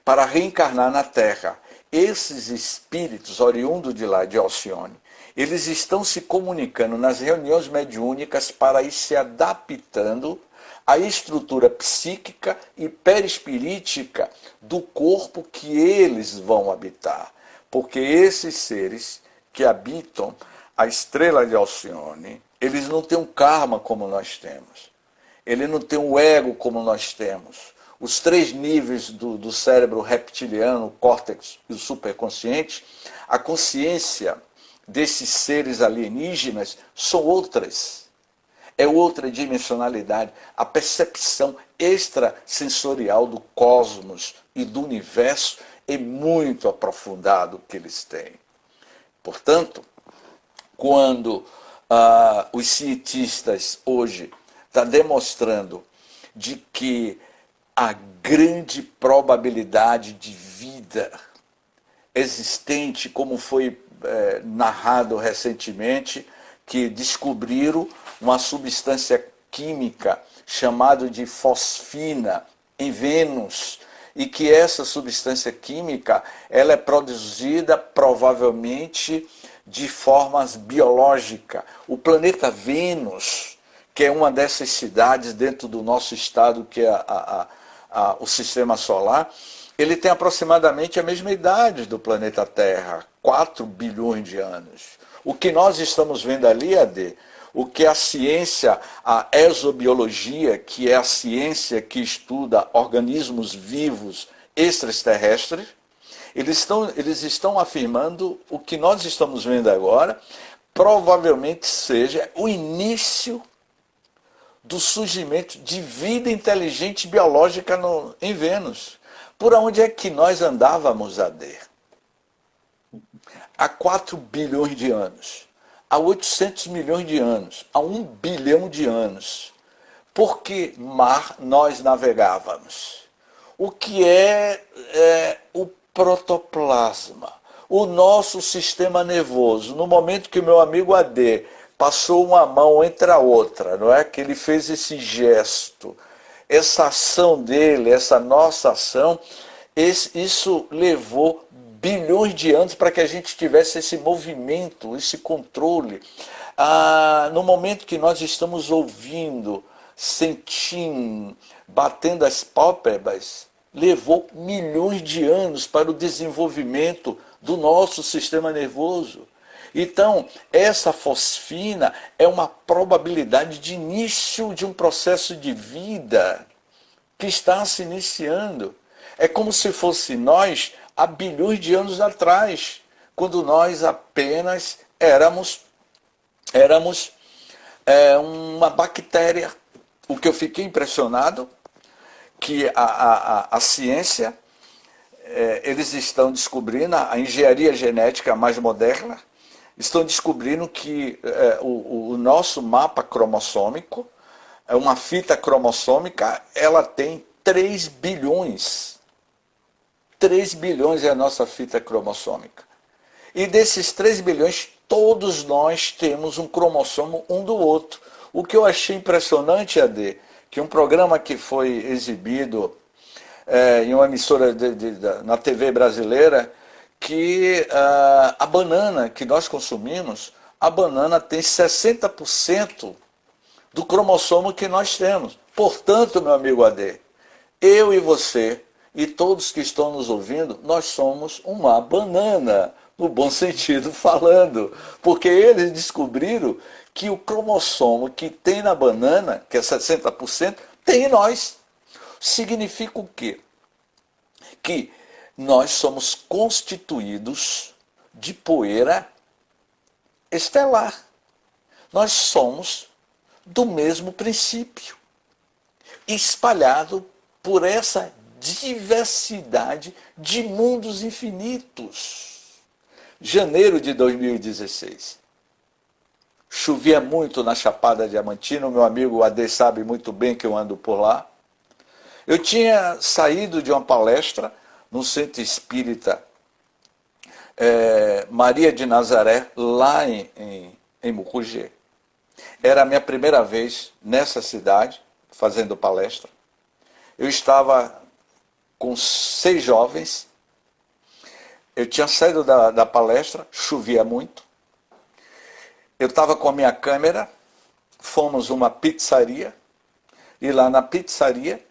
para reencarnar na Terra. Esses espíritos oriundos de lá, de Alcione, eles estão se comunicando nas reuniões mediúnicas para ir se adaptando à estrutura psíquica e perispirítica do corpo que eles vão habitar. Porque esses seres que habitam a estrela de Alcione, eles não têm um karma como nós temos. Ele não tem um ego como nós temos. Os 3 níveis do cérebro reptiliano, o córtex e o superconsciente, a consciência desses seres alienígenas são outras. É outra dimensionalidade. A percepção extrasensorial do cosmos e do universo é muito aprofundado que eles têm. Portanto, quando os cientistas hoje estão demonstrando de que a grande probabilidade de vida existente, como foi narrado recentemente que descobriram uma substância química chamada de fosfina em Vênus, e que essa substância química ela é produzida provavelmente de formas biológicas. O planeta Vênus, que é uma dessas cidades dentro do nosso estado, que é o Sistema Solar, ele tem aproximadamente a mesma idade do planeta Terra, 4 bilhões de anos. O que nós estamos vendo ali, AD, o que a ciência, a exobiologia, que é a ciência que estuda organismos vivos extraterrestres, eles estão afirmando o que nós estamos vendo agora, provavelmente seja o início do surgimento de vida inteligente biológica em Vênus. Por onde é que nós andávamos, AD? Há 4 bilhões de anos, há 800 milhões de anos, há 1 bilhão de anos. Por que mar nós navegávamos? O que é o protoplasma? O nosso sistema nervoso. No momento que o meu amigo AD passou uma mão entre a outra, não é? Que ele fez esse gesto, essa ação dele, essa nossa ação, isso levou bilhões de anos para que a gente tivesse esse movimento, esse controle. No momento que nós estamos ouvindo, sentindo, batendo as pálpebras, levou milhões de anos para o desenvolvimento do nosso sistema nervoso. Então, essa fosfina é uma probabilidade de início de um processo de vida que está se iniciando. É como se fosse nós há bilhões de anos atrás, quando nós apenas éramos uma bactéria. O que eu fiquei impressionado, que a ciência, eles estão descobrindo, a engenharia genética mais moderna, estão descobrindo que o nosso mapa cromossômico, uma fita cromossômica, ela tem 3 bilhões. 3 bilhões é a nossa fita cromossômica. E desses 3 bilhões, todos nós temos um cromossomo um do outro. O que eu achei impressionante, AD, que um programa que foi exibido em uma emissora na TV brasileira, que a banana que nós consumimos, a banana tem 60% do cromossomo que nós temos. Portanto, meu amigo AD, eu e você e todos que estão nos ouvindo, nós somos uma banana, no bom sentido falando, porque eles descobriram que o cromossomo que tem na banana, que é 60%, tem em nós. Significa o quê? Que nós somos constituídos de poeira estelar. Nós somos do mesmo princípio, espalhado por essa diversidade de mundos infinitos. Janeiro de 2016. Chovia muito na Chapada Diamantina, o meu amigo AD sabe muito bem que eu ando por lá. Eu tinha saído de uma palestra no Centro Espírita Maria de Nazaré, lá em Mucugê. Era a minha primeira vez nessa cidade, fazendo palestra. Eu estava com 6 jovens. Eu tinha saído da palestra, chovia muito. Eu estava com a minha câmera, fomos a uma pizzaria, e lá na pizzaria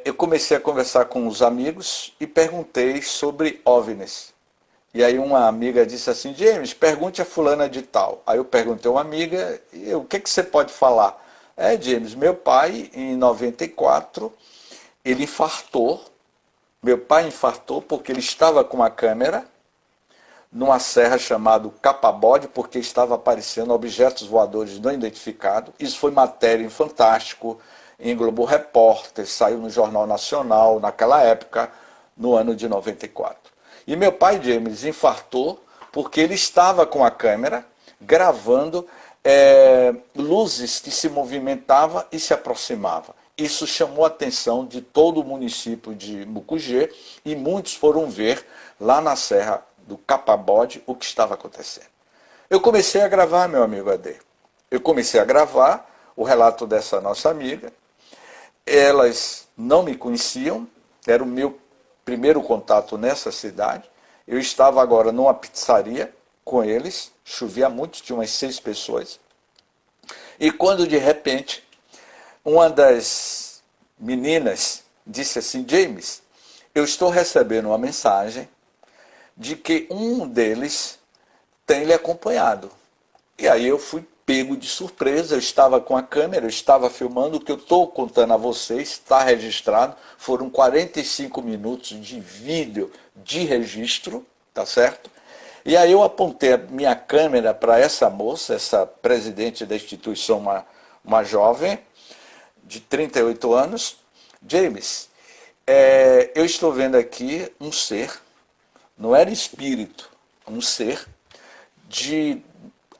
eu comecei a conversar com os amigos e perguntei sobre OVNIs. E aí uma amiga disse assim: James, pergunte a fulana de tal. Aí eu perguntei a uma amiga: o que você pode falar? James, meu pai em 94, ele infartou. Meu pai infartou porque ele estava com uma câmera numa serra chamada Capabode, porque estava aparecendo objetos voadores não identificados. Isso foi matéria em Fantástico, em Globo Repórter, saiu no Jornal Nacional naquela época, no ano de 94. E meu pai, James, infartou porque ele estava com a câmera gravando luzes que se movimentavam e se aproximavam. Isso chamou a atenção de todo o município de Mucugê e muitos foram ver lá na Serra do Capabode, o que estava acontecendo. Eu comecei a gravar, meu amigo AD. Eu comecei a gravar o relato dessa nossa amiga. Elas não me conheciam, era o meu primeiro contato nessa cidade. Eu estava agora numa pizzaria com eles, chovia muito, tinha umas 6 pessoas. E quando de repente, uma das meninas disse assim: James, eu estou recebendo uma mensagem de que um deles tem lhe acompanhado. E aí eu fui pego de surpresa, eu estava com a câmera, eu estava filmando, o que eu estou contando a vocês, está registrado, foram 45 minutos de vídeo de registro, tá certo? E aí eu apontei a minha câmera para essa moça, essa presidente da instituição, uma jovem, de 38 anos, James, eu estou vendo aqui um ser, não era espírito, um ser de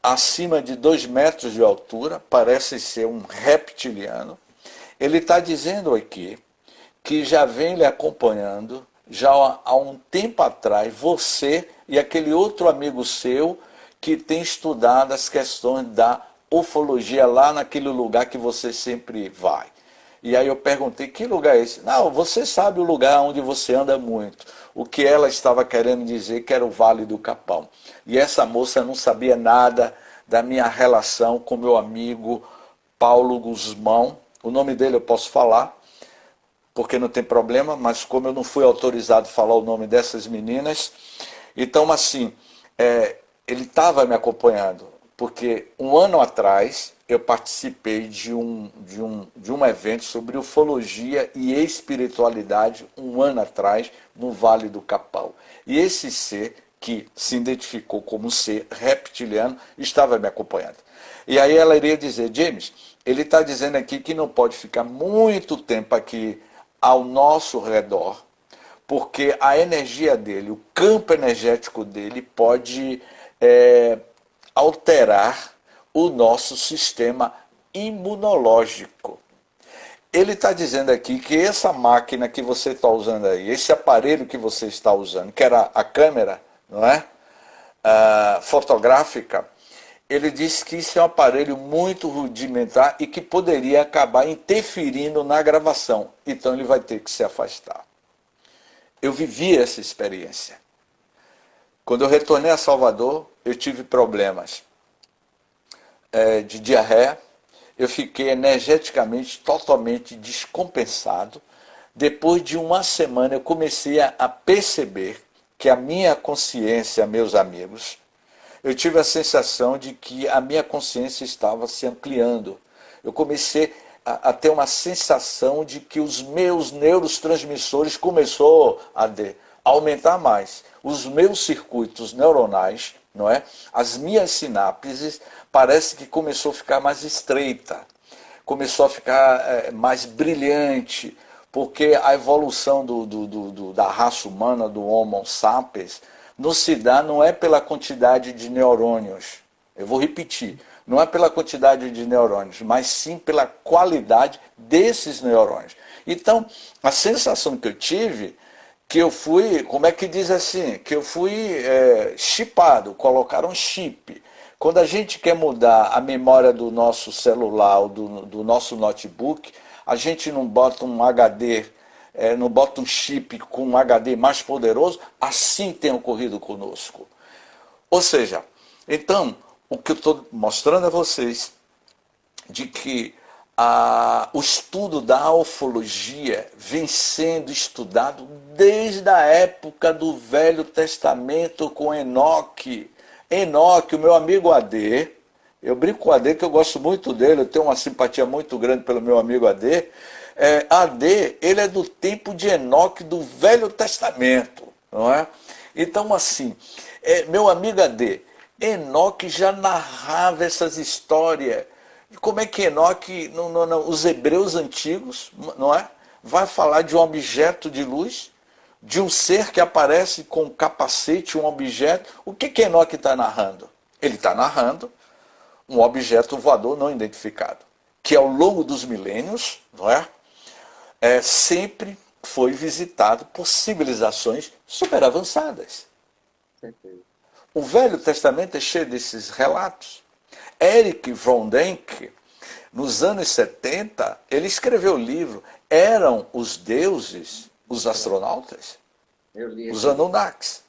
acima de 2 metros de altura, parece ser um reptiliano. Ele está dizendo aqui que já vem lhe acompanhando, já há um tempo atrás, você e aquele outro amigo seu que tem estudado as questões da ufologia lá naquele lugar que você sempre vai. E aí eu perguntei, que lugar é esse? Não, você sabe o lugar onde você anda muito. O que ela estava querendo dizer que era o Vale do Capão. E essa moça não sabia nada da minha relação com meu amigo Paulo Guzmão. O nome dele eu posso falar, porque não tem problema, mas como eu não fui autorizado a falar o nome dessas meninas, então assim, ele estava me acompanhando, porque um ano atrás eu participei de um evento sobre ufologia e espiritualidade, um ano atrás, no Vale do Capão. E esse ser, que se identificou como um ser reptiliano, estava me acompanhando. E aí ela iria dizer, James, ele está dizendo aqui que não pode ficar muito tempo aqui ao nosso redor, porque a energia dele, o campo energético dele pode alterar o nosso sistema imunológico. Ele está dizendo aqui que essa máquina que você está usando aí, esse aparelho que você está usando, que era a câmera, não é? Fotográfica, ele disse que isso é um aparelho muito rudimentar e que poderia acabar interferindo na gravação. Então ele vai ter que se afastar. Eu vivi essa experiência. Quando eu retornei a Salvador, eu tive problemas de diarreia, eu fiquei energeticamente totalmente descompensado. Depois de uma semana eu comecei a perceber que a minha consciência, meus amigos, eu tive a sensação de que a minha consciência estava se ampliando. Eu comecei a ter uma sensação de que os meus neurotransmissores começou a aumentar mais. Os meus circuitos neuronais, não é? As minhas sinapses, parece que começou a ficar mais estreita, começou a ficar mais brilhante, porque a evolução da raça humana, do Homo sapiens, não se dá, não é pela quantidade de neurônios. Eu vou repetir, não é pela quantidade de neurônios, mas sim pela qualidade desses neurônios. Então, a sensação que eu tive, que eu fui, como é que diz assim, que eu fui chipado, colocaram chip. Quando a gente quer mudar a memória do nosso celular ou do nosso notebook, a gente não bota um HD, não bota um chip com um HD mais poderoso, assim tem ocorrido conosco. Ou seja, então, o que eu estou mostrando a vocês, de que o estudo da ufologia vem sendo estudado desde a época do Velho Testamento com Enoque. Enoque, o meu amigo AD, eu brinco com o AD que eu gosto muito dele, eu tenho uma simpatia muito grande pelo meu amigo AD. AD, ele é do tempo de Enoque do Velho Testamento, não é? Então, assim, meu amigo AD, Enoque já narrava essas histórias. E como é que Enoque, os hebreus antigos, não é? Vai falar de um objeto de luz, de um ser que aparece com um capacete, um objeto. O que Enoque está narrando? Ele está narrando um objeto voador não identificado, que ao longo dos milênios, não é? Sempre foi visitado por civilizações super avançadas. certeza. O Velho Testamento é cheio desses relatos. Erich von Däniken, nos anos 70, ele escreveu o livro Eram os Deuses os Astronautas? Eu li Os esse. Anunnakis.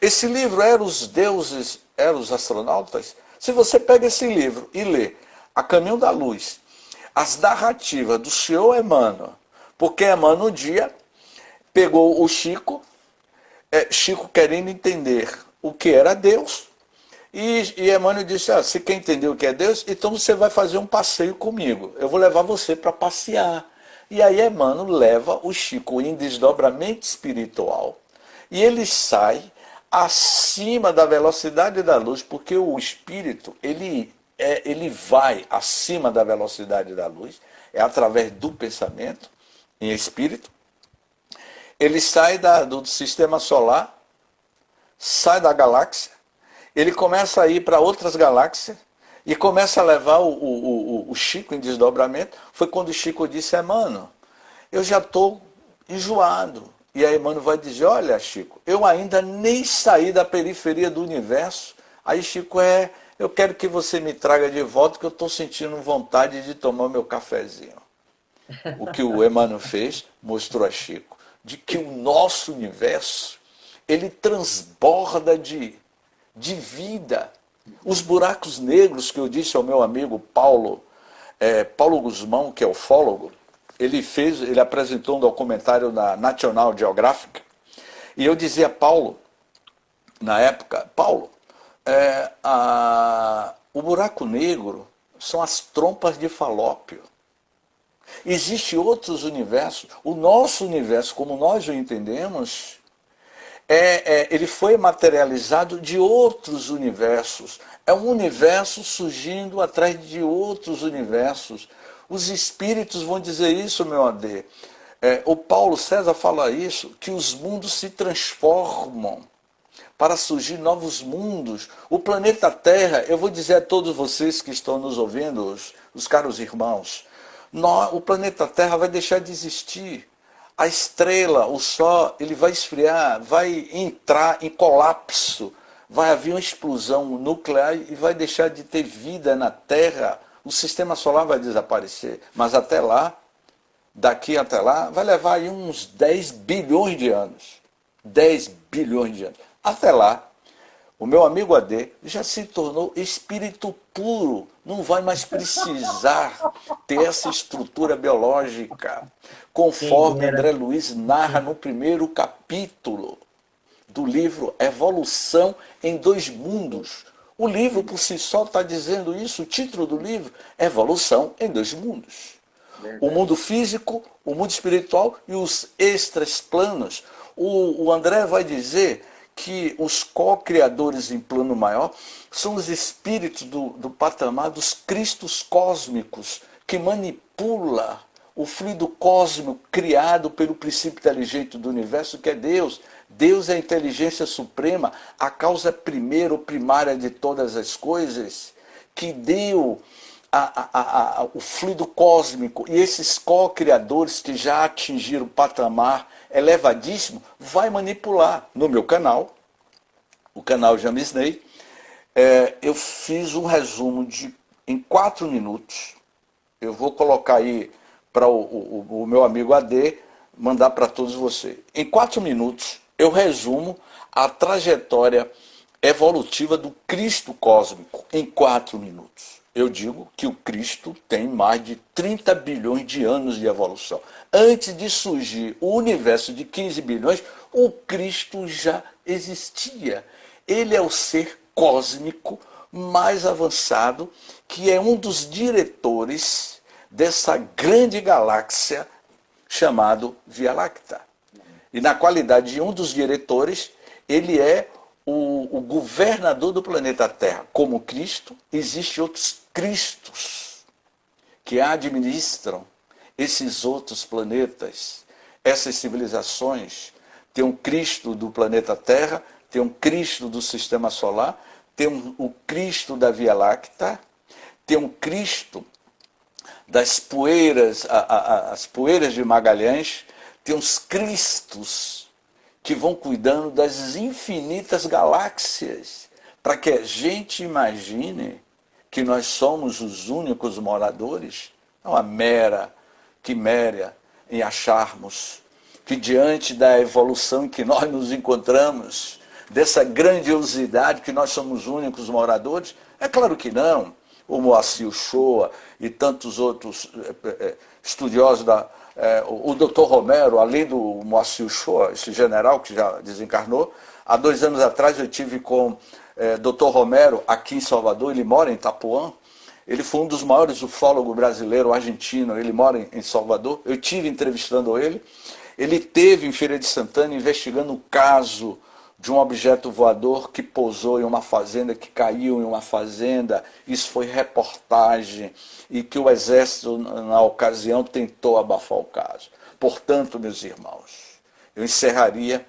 Esse livro, Eram os Deuses, Eram os Astronautas? Se você pega esse livro e lê A Caminho da Luz, as narrativas do senhor Emmanuel, porque Emmanuel um dia pegou o Chico, Chico querendo entender o que era Deus, e Emmanuel disse, você quer entender o que é Deus? Então você vai fazer um passeio comigo, eu vou levar você para passear. E aí Emmanuel leva o Chico em desdobramento espiritual, e ele sai acima da velocidade da luz, porque o espírito, ele vai acima da velocidade da luz, é através do pensamento, em espírito. Ele sai do sistema solar, sai da galáxia, ele começa a ir para outras galáxias e começa a levar o Chico em desdobramento. Foi quando o Chico disse, Emmanuel, eu já estou enjoado. E aí Emmanuel vai dizer, olha Chico, eu ainda nem saí da periferia do universo. Aí Chico, eu quero que você me traga de volta, que eu estou sentindo vontade de tomar meu cafezinho. O que o Emmanuel fez, mostrou a Chico, de que o nosso universo, ele transborda de vida. Os buracos negros que eu disse ao meu amigo Paulo Guzmão, que é ufólogo, ele apresentou um documentário na National Geographic, e eu dizia a Paulo, na época, Paulo, o buraco negro são as trompas de Falópio. Existem outros universos. O nosso universo, como nós o entendemos, ele foi materializado de outros universos. É um universo surgindo atrás de outros universos. Os espíritos vão dizer isso, meu AD. O Paulo César fala isso, que os mundos se transformam para surgir novos mundos. O planeta Terra, eu vou dizer a todos vocês que estão nos ouvindo, os caros irmãos, o planeta Terra vai deixar de existir. A estrela, o Sol, ele vai esfriar, vai entrar em colapso, vai haver uma explosão nuclear e vai deixar de ter vida na Terra. O sistema solar vai desaparecer. Mas até lá, daqui até lá, vai levar aí uns 10 bilhões de anos. 10 bilhões de anos. Até lá, o meu amigo AD já se tornou espírito puro, não vai mais precisar ter essa estrutura biológica, conforme André Luiz narra no primeiro capítulo do livro Evolução em Dois Mundos. O livro por si só está dizendo isso, o título do livro, Evolução em Dois Mundos. O mundo físico, o mundo espiritual e os extraplanos. O André vai dizer que os co-criadores em plano maior são os espíritos do patamar dos cristos cósmicos, que manipula o fluido cósmico criado pelo princípio inteligente do universo, que é Deus. Deus é a inteligência suprema, a causa primeira ou primária de todas as coisas, que deu o fluido cósmico, e esses co-criadores que já atingiram o patamar elevadíssimo, vai manipular. No meu canal, o canal James Ney, eu fiz um resumo em 4 minutos. Eu vou colocar aí para o meu amigo AD, mandar para todos vocês. Em 4 minutos, eu resumo a trajetória evolutiva do Cristo cósmico, em 4 minutos. Eu digo que o Cristo tem mais de 30 bilhões de anos de evolução. Antes de surgir o universo de 15 bilhões, o Cristo já existia. Ele é o ser cósmico mais avançado, que é um dos diretores dessa grande galáxia chamado Via Láctea. E na qualidade de um dos diretores, ele é o governador do planeta Terra. Como Cristo, existem outros Cristos que administram esses outros planetas, essas civilizações. Tem um Cristo do planeta Terra, tem um Cristo do sistema solar, tem o Cristo da Via Láctea, tem um Cristo das poeiras, as poeiras de Magalhães, tem uns Cristos que vão cuidando das infinitas galáxias, para que a gente imagine que nós somos os únicos moradores. É uma mera quiméria em acharmos que diante da evolução em que nós nos encontramos, dessa grandiosidade que nós somos os únicos moradores, é claro que não. O Moacir Uchoa e tantos outros estudiosos o Dr. Romero, além do Moacir Uchoa, esse general que já desencarnou, há 2 anos atrás eu tive com Dr. Romero aqui em Salvador, ele mora em Itapuã, ele foi um dos maiores ufólogos brasileiros, argentino, ele mora em Salvador, eu tive entrevistando ele teve em Feira de Santana investigando o caso de um objeto voador que pousou em uma fazenda, que caiu em uma fazenda, isso foi reportagem, e que o Exército, na ocasião, tentou abafar o caso. Portanto, meus irmãos, eu encerraria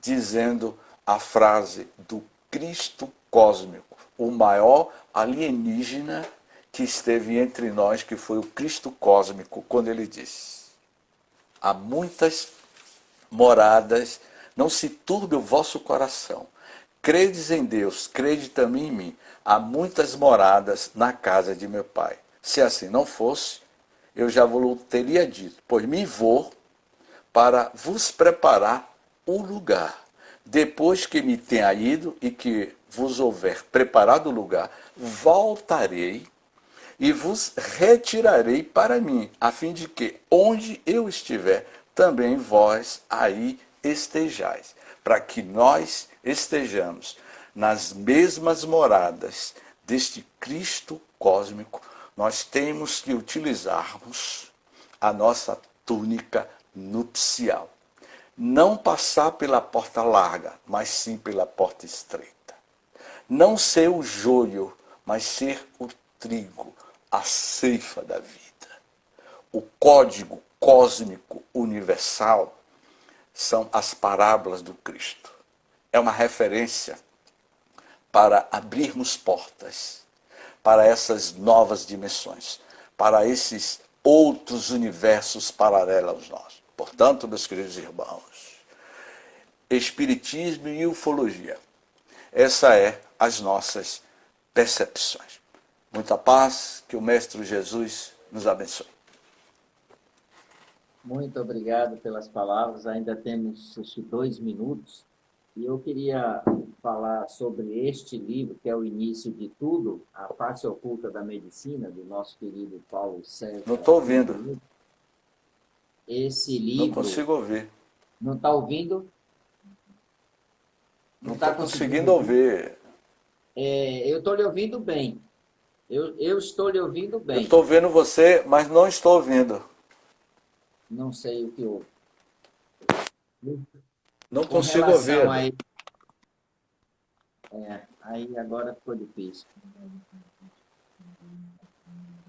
dizendo a frase do Cristo cósmico, o maior alienígena que esteve entre nós, que foi o Cristo cósmico, quando ele disse: há muitas moradas, não se turbe o vosso coração. Credes em Deus, crede também em mim. Há muitas moradas na casa de meu Pai. Se assim não fosse, eu já vos teria dito, pois me vou para vos preparar o lugar. Depois que me tenha ido e que vos houver preparado o lugar, voltarei e vos retirarei para mim, a fim de que, onde eu estiver, também vós aí estejais, para que nós estejamos nas mesmas moradas deste Cristo cósmico. Nós temos que utilizarmos a nossa túnica nupcial. Não passar pela porta larga, mas sim pela porta estreita. Não ser o joio, mas ser o trigo, a ceifa da vida. O código cósmico universal são as parábolas do Cristo. É uma referência para abrirmos portas para essas novas dimensões, para esses outros universos paralelos aos nossos. Portanto, meus queridos irmãos, Espiritismo e ufologia, essa é as nossas percepções. Muita paz, que o Mestre Jesus nos abençoe. Muito obrigado pelas palavras. Ainda temos 2 minutos. E eu queria falar sobre este livro, que é o início de tudo, A Face Oculta da Medicina, do nosso querido Paulo César. Não estou ouvindo. Esse livro... Não consigo ouvir. Não está ouvindo? Não estou conseguindo ouvir. Eu estou lhe ouvindo bem. Eu estou lhe ouvindo bem. Eu estou vendo você, mas não estou ouvindo. Não sei o que houve. Não consigo ouvir. Aí agora ficou difícil.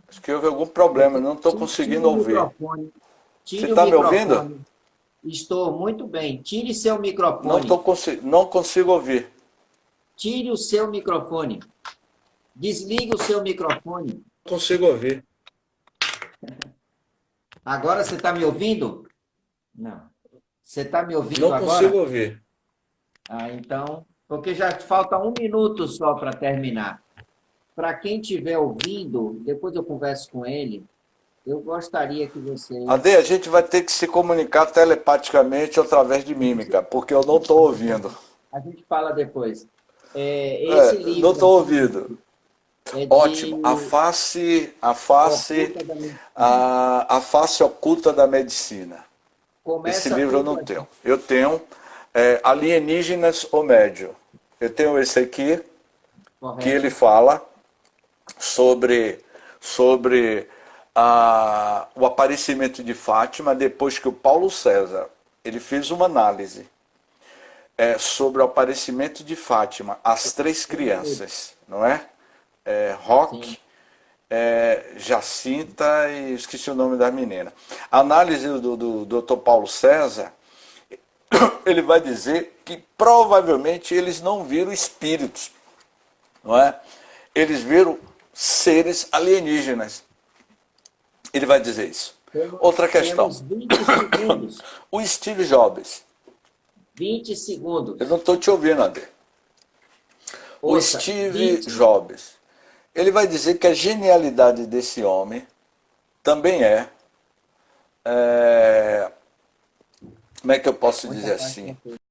Acho que houve algum problema, não estou conseguindo ouvir. Você está me ouvindo? Estou muito bem. Tire seu microfone. Não consigo ouvir. Tire o seu microfone. Desligue o seu microfone. Não consigo ouvir. Agora você está me ouvindo? Não. Você está me ouvindo agora? Não consigo ouvir. Então, porque já falta 1 minuto só para terminar. Para quem estiver ouvindo, depois eu converso com ele, eu gostaria que você... Ade, a gente vai ter que se comunicar telepaticamente ou através de mímica, porque eu não estou ouvindo. A gente fala depois. Esse livro... Não estou ouvindo. Ótimo. A face oculta da medicina. Esse livro eu não tenho. Eu tenho Alienígenas ou Médio. Eu tenho esse aqui, que ele fala sobre o aparecimento de Fátima, depois que o Paulo César ele fez uma análise sobre o aparecimento de Fátima, as 3 crianças, não é? Roque, Jacinta e esqueci o nome da menina. A análise do Dr. Paulo César, ele vai dizer que provavelmente eles não viram espíritos, não é? Eles viram seres alienígenas. Ele vai dizer isso. Outra questão. O Steve Jobs. 20 segundos. Eu não estou te ouvindo, André. O Ouça, Steve 20. Jobs, ele vai dizer que a genialidade desse homem também é, como é que eu posso Muita dizer paz assim? pra você.